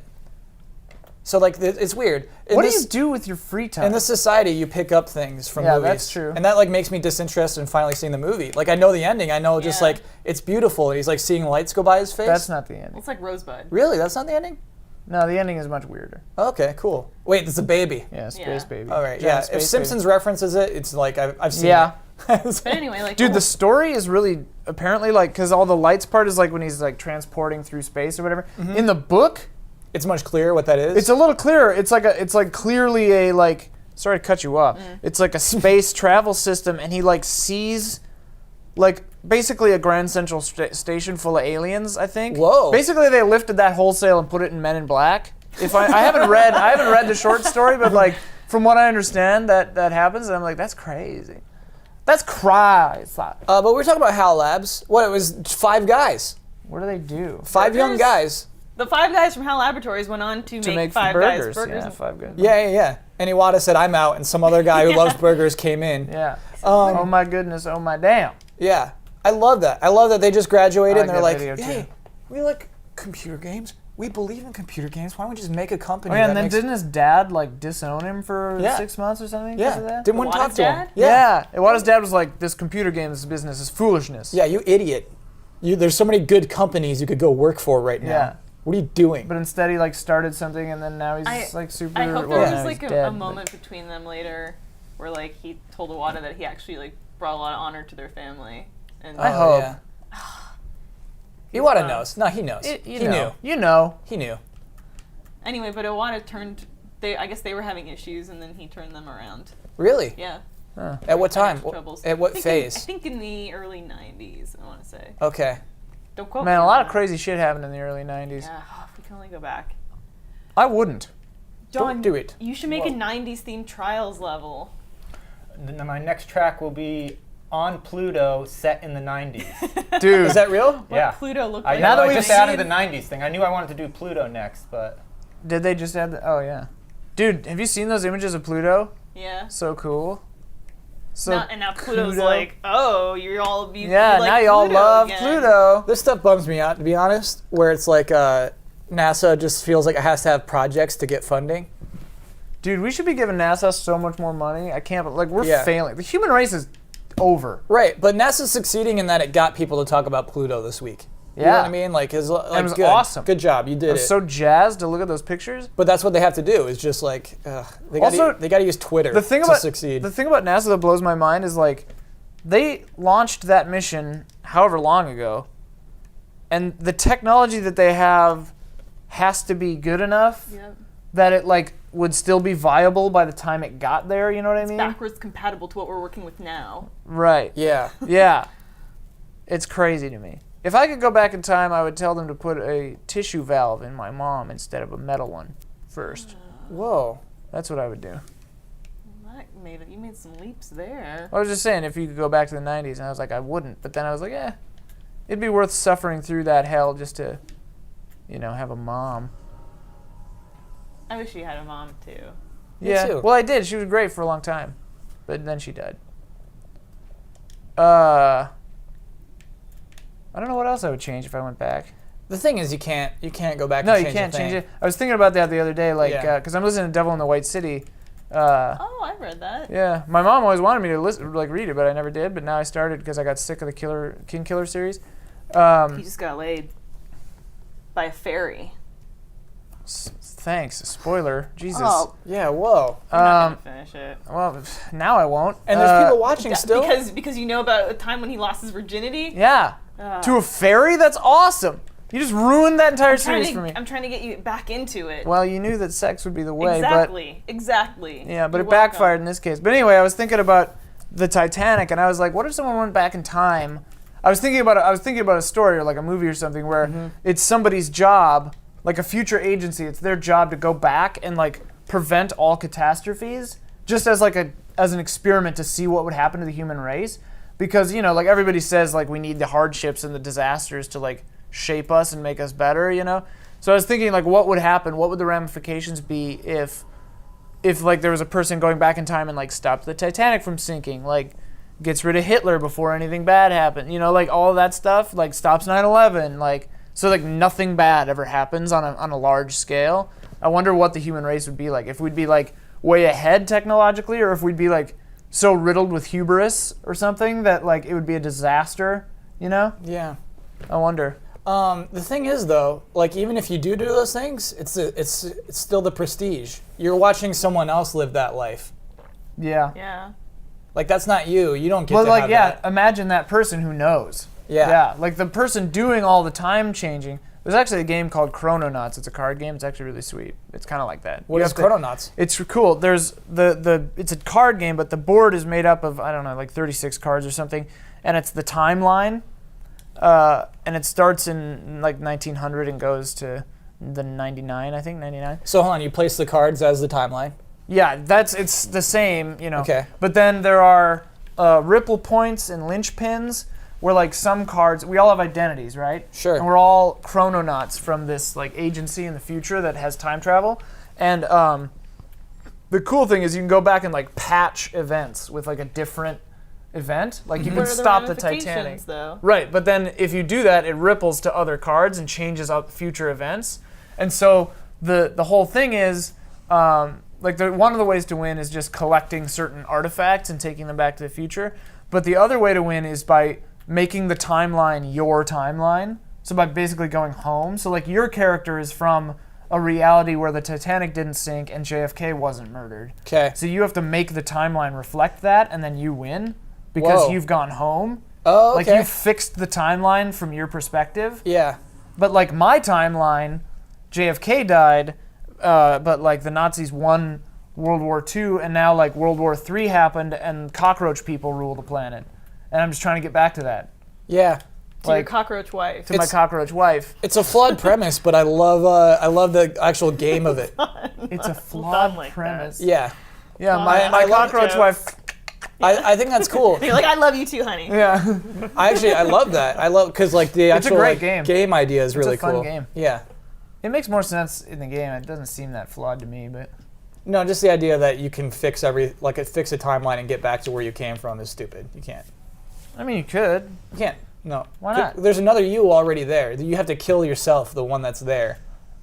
So like it's weird. In What this, do you do with your free time? In this society, you pick up things from Yeah, movies. that's true. And that like makes me disinterested in finally seeing the movie. Like I know the ending. I know just Yeah. like it's beautiful. And he's like seeing lights go by his face. That's not the ending. It's like Rosebud. Really? That's not the ending? No, the ending is much weirder. Okay, cool. Wait, it's a baby. Yeah, Space Yeah. Baby. All right, Giant yeah. space If Simpsons references it, it's like I've seen Yeah. it. But anyway, like Dude, the story is really apparently like because all the lights part is like when he's like transporting through space or whatever. Mm-hmm. In the book, It's much clearer what that is. it's a little clearer. It's like clearly a like. Sorry to cut you off. It's like a space travel system, and he like sees, like basically a Grand Central Station full of aliens. I think. Whoa. Basically, they lifted that wholesale and put it in Men in Black. If I haven't read the short story, but like from what I understand, that happens, and I'm like, that's crazy. That's crazy. but we're talking about HAL Labs. What, it was 5 guys. What do they do? 5 young Burgers? guys. the 5 guys from HAL Laboratories went on to, To make Five burgers. Guys burgers. Yeah, Five Guys. Yeah. And Iwata said, I'm out, and some other guy who loves burgers came in. Yeah. Oh my goodness. Oh my damn. Yeah. I love that. I love that they just graduated I and they're like like, that video, hey, too. we like computer games. We believe in computer games. Why don't we just make a company Oh yeah, that and then makes... didn't his dad like disown him for Yeah. 6 months or something? because of Yeah. that? Didn't want to talk Iwata's to him. dad? Yeah. Yeah. Iwata's dad was like, this computer games business is foolishness. Yeah, you idiot. There's so many good companies you could go work for right now. Yeah. What are you doing? But instead he like started something and then now he's I- like super. I hope well, there now was he's like dead, a but- moment between them later where like he told Iwata that he actually like brought a lot of honor to their family. And I hope. Yeah. Iwata knows. No, he knows. You he know. You know. He knew. Anyway, but Iwata turned. I guess they were having issues, and then he turned them around. Really? Yeah. At what time? Financial troubles. At what I think phase? I think in the early '90s. I want to say. Okay. Don't quote Man, me a on lot of that. crazy shit happened in the early 90s. Yeah, if we can only go back. I wouldn't. John, do it. You should make Whoa. a '90s themed Trials level. My next track will be on Pluto, set in the 90s. Dude. Is that real? What Yeah. Pluto looked I, like. Now know, that I we've just added seen- the 90s thing. I knew I wanted to do Pluto next, but Did they just add the. Oh, yeah. Dude, have you seen those images of Pluto? Yeah. So cool. So and now Pluto's Pluto. like, oh, you're all you Yeah, like now y'all Pluto love again. Pluto. This stuff bums me out, to be honest, where it's like NASA just feels like it has to have projects to get funding. Dude, we should be giving NASA so much more money. I can't, like, we're Yeah. failing. The human race is over. Right, but NASA's succeeding in that it got people to talk about Pluto this week. You know Yeah. what I mean? Like, it's like, It was good. awesome. Good job, you did I it. was so jazzed to look at those pictures. But that's what they have to do. Is just like they got Also, to use Twitter The thing to about succeed. the thing about NASA that blows my mind is like they launched that mission however long ago, and the technology that they have has to be good enough Yep. that it like would still be viable by the time it got there. You know what I mean? Backwards compatible to what we're working with now. Right. yeah. Yeah. It's crazy to me. If I could go back in time, I would tell them to put a tissue valve in my mom instead of a metal one first. Whoa. That's what I would do. You made some leaps there. I was just saying, if you could go back to the 90s, and I was like, I wouldn't. But then I was like, it'd be worth suffering through that hell just to, have a mom. I wish you had a mom too. Me Yeah. too. Well, I did. She was great for a long time. But then she died. I don't know what else I would change if I went back. The thing is, you can't go back. No, and you change can't a change thing. it. I was thinking about that the other day, like, Yeah. because I'm listening to Devil in the White City. Oh, I've read that. Yeah, my mom always wanted me to read it, but I never did. But now I started because I got sick of the King Killer series. He just got laid by a fairy. Thanks. Spoiler. Jesus. Oh, Yeah. Whoa. I'm not gonna finish it. Well, now I won't. And there's people watching still. Because you know about a time when he lost his virginity. Yeah. To a fairy? That's awesome. You just ruined that entire series for me. I'm trying to get you back into it. Well, you knew that sex would be the way, Exactly. but yeah, but You're it backfired welcome. in this case. But anyway, I was thinking about the Titanic, and I was like, what if someone went back in time? I was thinking about a story or like a movie or something where it's somebody's job, like a future agency. It's their job to go back and like prevent all catastrophes, just as like as an experiment to see what would happen to the human race. Because like everybody says, like we need the hardships and the disasters to like shape us and make us better. So I was thinking, like, what would happen? What would the ramifications be if like there was a person going back in time and like stopped the Titanic from sinking, like gets rid of Hitler before anything bad happened, like all of that stuff, like stops 9/11, like so like nothing bad ever happens on a large scale. I wonder what the human race would be like, if we'd be like way ahead technologically, or if we'd be like so riddled with hubris or something that like it would be a disaster. Yeah. I wonder. The thing is, though, like even if you do those things, it's still the prestige. You're watching someone else live that life. Yeah. Yeah. Like that's not you. You don't get Well, to like, have yeah, that. imagine that person who knows. Yeah. Yeah, like the person doing all the time changing. There's actually a game called Chrononauts. It's a card game. It's actually really sweet. It's kind of like that. What You is have to- Chrononauts? It's cool. There's it's a card game, but the board is made up of, I don't know, like 36 cards or something, and it's the timeline. And it starts in like 1900 and goes to the 99, I think, 99. So hold on, you place the cards as the timeline. Yeah, it's the same, Okay. But then there are ripple points and linchpins where like some cards, we all have identities, right? Sure. And we're all chrononauts from this like agency in the future that has time travel. And the cool thing is you can go back and like patch events with like a different event. Like you What can are the stop the Titanic. ramifications, though? Right, but then if you do that, it ripples to other cards and changes up future events. And so the whole thing is, like one of the ways to win is just collecting certain artifacts and taking them back to the future. But the other way to win is by making the timeline your timeline. So by basically going home. So like your character is from a reality where the Titanic didn't sink and JFK wasn't murdered. Okay. So you have to make the timeline reflect that, and then you win because Whoa. you've gone home. Oh, Like okay. you fixed the timeline from your perspective. Yeah. But like my timeline, JFK died, but like the Nazis won World War II, and now like World War III happened, and cockroach people rule the planet. And I'm just trying to get back to that, Yeah. To your like cockroach wife. to my cockroach wife. It's a flawed premise, but I love the actual game of it. It's a Done flawed like that. premise. Yeah. Yeah, Fun. my I love cockroach jokes. wife. I think that's cool. You're like, I love you too, honey. Yeah. I love that. I love because like the It's a actual great like, game. idea is really a fun cool. game. Yeah. It makes more sense in the game. It doesn't seem that flawed to me, but No, just the idea that you can fix fix a timeline and get back to where you came from is stupid. You can't. I mean, you could. You can't. No. Why not? There's another you already there. You have to kill yourself, the one that's there.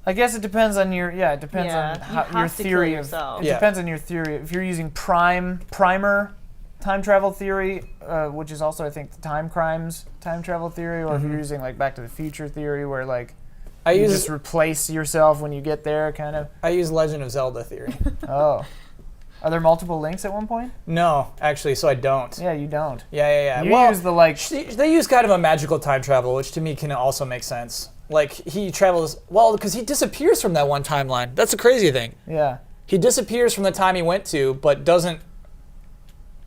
I guess it depends on your it depends on your theory of yourself. it depends on your theory. If you're using primer time travel theory, which is also I think the time travel theory, or if you're using like Back to the Future theory, where like you just replace yourself when you get there, kind of. I use Legend of Zelda theory. Oh, are there multiple links at one point? No, actually, so I don't. Yeah, you don't. Yeah. You use the like. They use kind of a magical time travel, which to me can also make sense. Like he travels because he disappears from that one timeline. That's the crazy thing. Yeah. He disappears from the time he went to, but doesn't.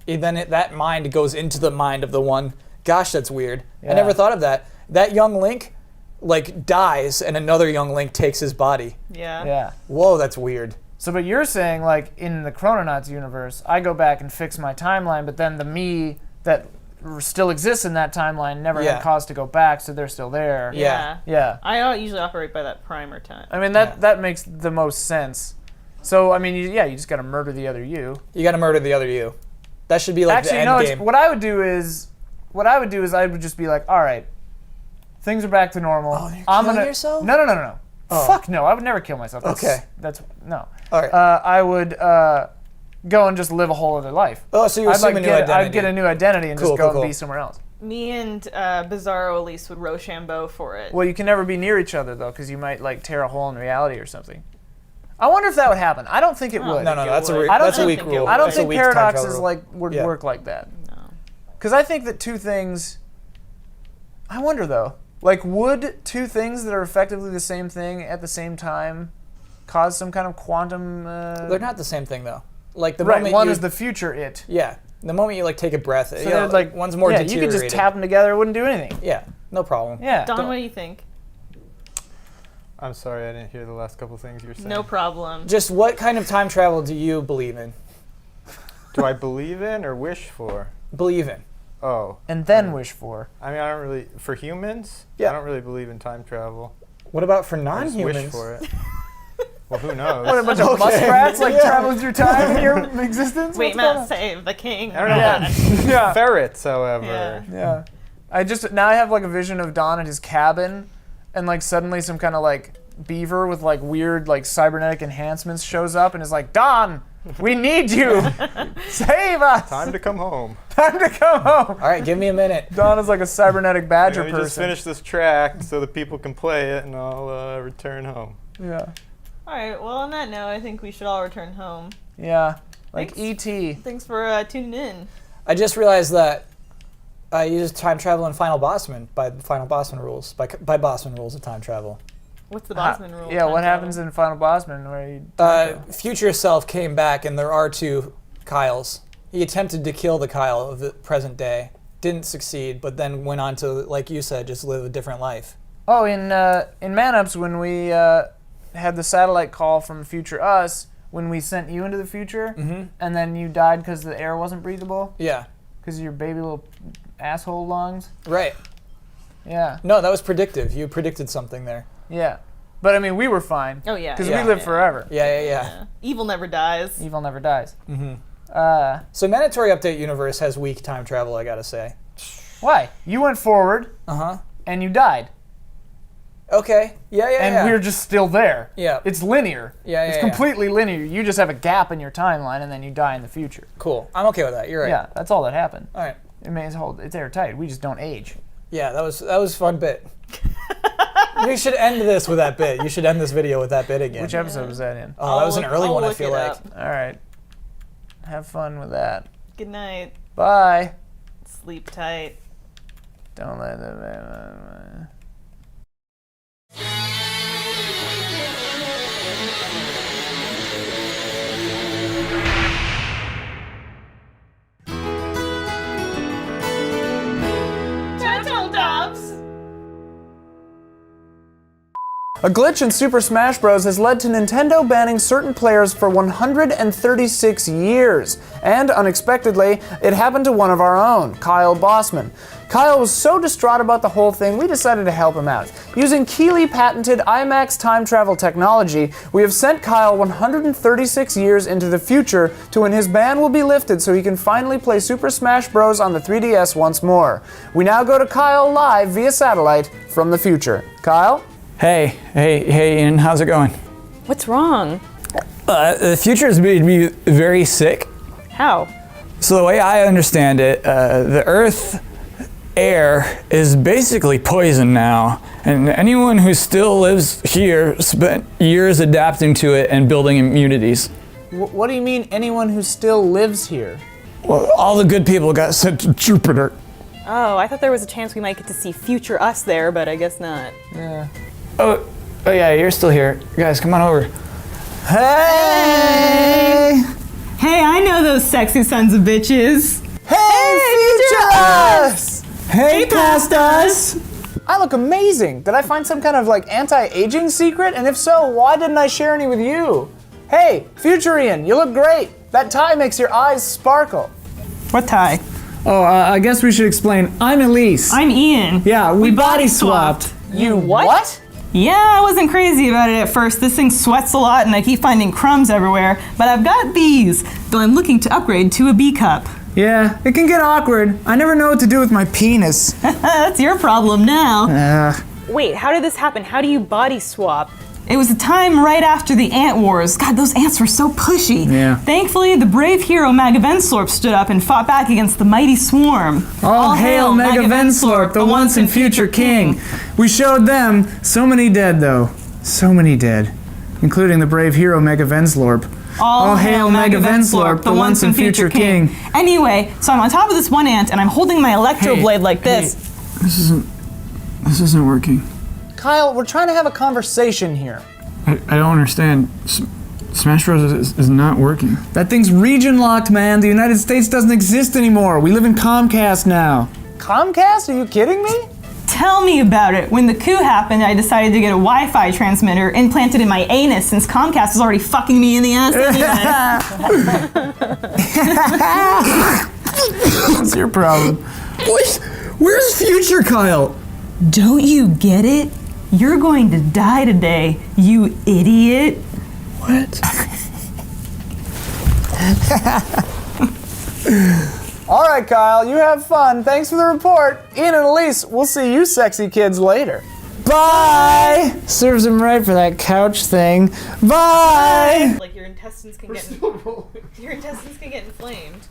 That mind goes into the mind of the one. Gosh, that's weird. Yeah. I never thought of that. That young Link, like dies, and another young Link takes his body. Yeah. Yeah. Whoa, that's weird. So, but you're saying like in the Chrononauts universe, I go back and fix my timeline, but then the me that still exists in that timeline never had cause to go back, so they're still there. Yeah. Yeah. I usually operate by that primer time. I mean that makes the most sense. So I mean, you just got to murder the other you. You got to murder the other you. That should be like Actually, the end no. game. What I would do is I would just be like, all right, things are back to normal. Oh, you're killing yourself? No. Oh. Fuck no. I would never kill myself. That's no. All right. I would go and just live a whole other life. Oh, so you assume a new identity. I'd get a new identity and just go cool. and be somewhere else. Me and Bizarro Elise would Rochambeau for it. Well, you can never be near each other though, because you might like tear a hole in reality or something. I wonder if that would happen. I don't think it would. No, that's that's a weak rule. I don't That's a think weak time paradoxes travel rule. would Yeah. work like that. No. Because I think that two things. I wonder though, like, would two things that are effectively the same thing at the same time cause some kind of quantum? They're not the same thing though. Like the Right. moment One you, is the future. It. Yeah. The moment you like take a breath, So they're like one's more deteriorated. you could just tap them together. It wouldn't do anything. Yeah. No problem. Yeah. Don, what do you think? I'm sorry, I didn't hear the last couple things you were saying. No problem. Just what kind of time travel do you believe in? Do I believe in or wish for? Believe in. Oh. And then wish for. I mean, I don't really, for humans, Yeah. I don't really believe in time travel. What about for I just non-humans? wish for it. Well, who knows? What, a bunch of muskrats like traveling through time in your existence? Wait, What's going Matt, on? save the king. I don't know. Yeah. Ferrets, however. Yeah. Yeah. Now I have like a vision of Don at his cabin, and like suddenly some kind of like beaver with like weird like cybernetic enhancements shows up and is like, Don, we need you. Save us. Time to come home. Time to come home. All right, give me a minute. Don is like a cybernetic badger Let me just person. finish this track so the people can play it, and I'll return home. Yeah. All right. Well, on that note, I think we should all return home. Yeah. Like Thanks. E.T. Thanks for tuning in. I just realized that I used time travel in Final Bossman by Final Bossman rules, by Bossman rules of time travel. What's the Bosman rule? Yeah, what happens in Final Bossman where you Future self came back, and there are two Kyles. He attempted to kill the Kyle of the present day, didn't succeed, but then went on to, like you said, just live a different life. Oh, in Man-Ups, when we had the satellite call from future us, when we sent you into the future, and then you died because the air wasn't breathable, Yeah, because of your baby little asshole lungs. right. Yeah, No, that was predictive. You predicted something there. yeah. But I mean, we were fine. Oh yeah. Because Yeah. we live forever. Yeah. Evil never dies. Evil never dies. Mm-hmm. So Mandatory Update Universe has weak time travel, I gotta say. Why? You went forward, Uh-huh. and you died. Okay. Yeah. And we're just still there. Yeah. It's linear. Yeah, It's yeah. completely linear. You just have a gap in your timeline, and then you die in the future. Cool. I'm okay with that. You're right. Yeah, that's all that happened. All right. It means it's airtight. We just don't age. Yeah, that was a fun bit. We should end this with that bit. You should end this video with that bit again. Which episode was that in? Oh, that was an early I'll one, I look feel it like. up. All right. Have fun with that. Good night. Bye. Sleep tight. Don't let them. Turtle doves. A glitch in Super Smash Bros. Has led to Nintendo banning certain players for 136 years. And, unexpectedly, it happened to one of our own, Kyle Bossman. Kyle was so distraught about the whole thing, we decided to help him out. Using Keeley patented IMAX time travel technology, we have sent Kyle 136 years into the future to when his ban will be lifted so he can finally play Super Smash Bros. On the 3DS once more. We now go to Kyle live via satellite from the future. Kyle? Hey, Ian, how's it going? What's wrong? The future has made me very sick. How? So the way I understand it, the Earth air is basically poison now, and anyone who still lives here spent years adapting to it and building immunities. What do you mean, anyone who still lives here? Well, all the good people got sent to Jupiter. Oh, I thought there was a chance we might get to see future us there, but I guess not. Yeah. Oh yeah, you're still here. Guys, come on over. Hey! Hey, I know those sexy sons of bitches. Hey, future us! Hey, past us! I look amazing. Did I find some kind of like anti-aging secret? And if so, why didn't I share any with you? Hey, future Ian, you look great. That tie makes your eyes sparkle. What tie? Oh, I guess we should explain. I'm Elise. I'm Ian. Yeah, we body swapped. You what? Yeah, I wasn't crazy about it at first. This thing sweats a lot and I keep finding crumbs everywhere. But I've got bees, though I'm looking to upgrade to a bee cup. Yeah, it can get awkward. I never know what to do with my penis. That's your problem now. Ugh. Wait, how did this happen? How do you body swap? It was the time right after the ant wars. God, those ants were so pushy. Yeah. Thankfully, the brave hero Magavenslorp stood up and fought back against the mighty swarm. All hail Magavenslorp, the once and future king. We showed them. So many dead, though. So many dead. Including the brave hero Magavenslorp. All hail Magavenslorp, the once and future king. Anyway, so I'm on top of this one ant and I'm holding my electro blade like this. This isn't working. Kyle, we're trying to have a conversation here. I don't understand. Smash Bros. is not working. That thing's region locked, man. The United States doesn't exist anymore. We live in Comcast now. Comcast? Are you kidding me? Tell me about it. When the coup happened, I decided to get a Wi-Fi transmitter implanted in my anus since Comcast is already fucking me in the ass anyway. What's your problem? Wait, where's future Kyle? Don't you get it? You're going to die today, you idiot. What? All right, Kyle, you have fun. Thanks for the report. Ian and Elise, we'll see you sexy kids later. Bye! Serves him right for that couch thing. Bye! Like your intestines can get inflamed.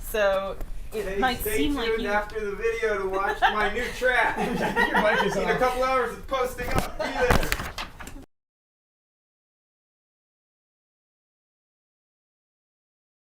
So it might seem like you after the video to watch my new track. In a couple hours it's posting up. Be there.